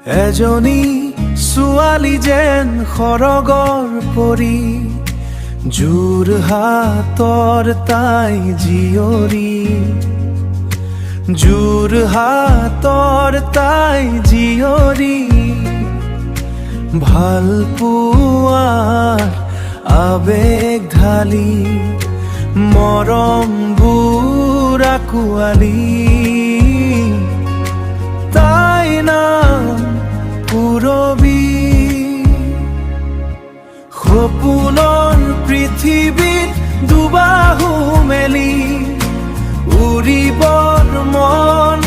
এজনী ছোৱালী যেন সৰগৰ পৰি, যোৰহাটৰ তাই জীয়ৰী, যোৰহাটৰ তাই জীয়ৰী। ভাল পোৱাৰ আবেগ ঢালি, মৰমবোৰ আঁকোৱালি, তাই নাম পূৰবী। সপোনৰ পৃথিৱীত দুবাহু মেলি, উৰিবৰ মন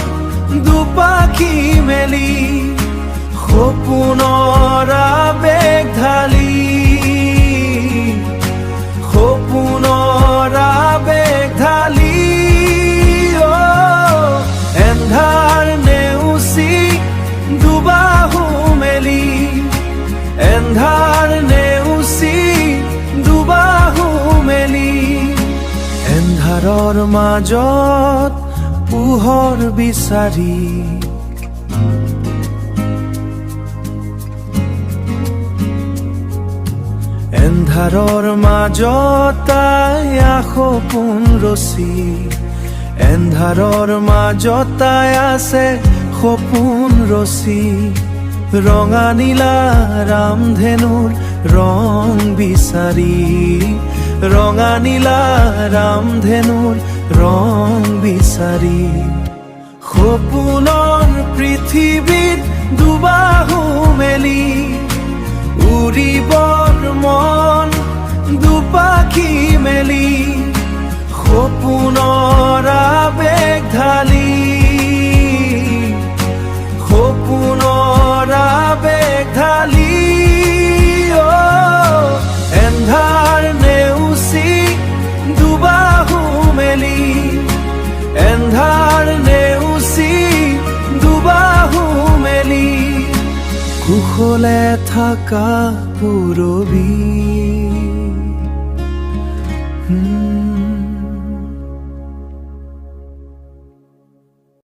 দুপাখি মেলি, সপোনৰ আবেগ ঢালি, সপোনৰ আবেগ ঢালি। এন্ধাৰ নেউচি দুবাহু মেলি, এন্ধাৰ নেউচি দুবাহু মেলি, এন্ধাৰৰ মাজত পোহৰ বিচাৰি, এন্ধাৰৰ মাজত তাই সপোন ৰচি, এন্ধাৰৰ মাজত তাই আছে সপোন ৰচি। ৰঙা নীলা ৰামধেনুৰ ৰং বিচাৰি, ৰঙা নীলা ৰামধেনুৰ ৰং বিচাৰি। সপোনৰ পৃথিৱীত দুবাহু মেলি, উৰিবৰ মন দুপাখি মেলি, সপোনৰ আবেগ ঢালি, সপোনৰ আবেগ ঢালি। এন্ধাৰ নেউচি দুবাহু মেলি, এন্ধাৰ নেউচি দুবাহু মেলি, কুশলে থাকা পূৰবী।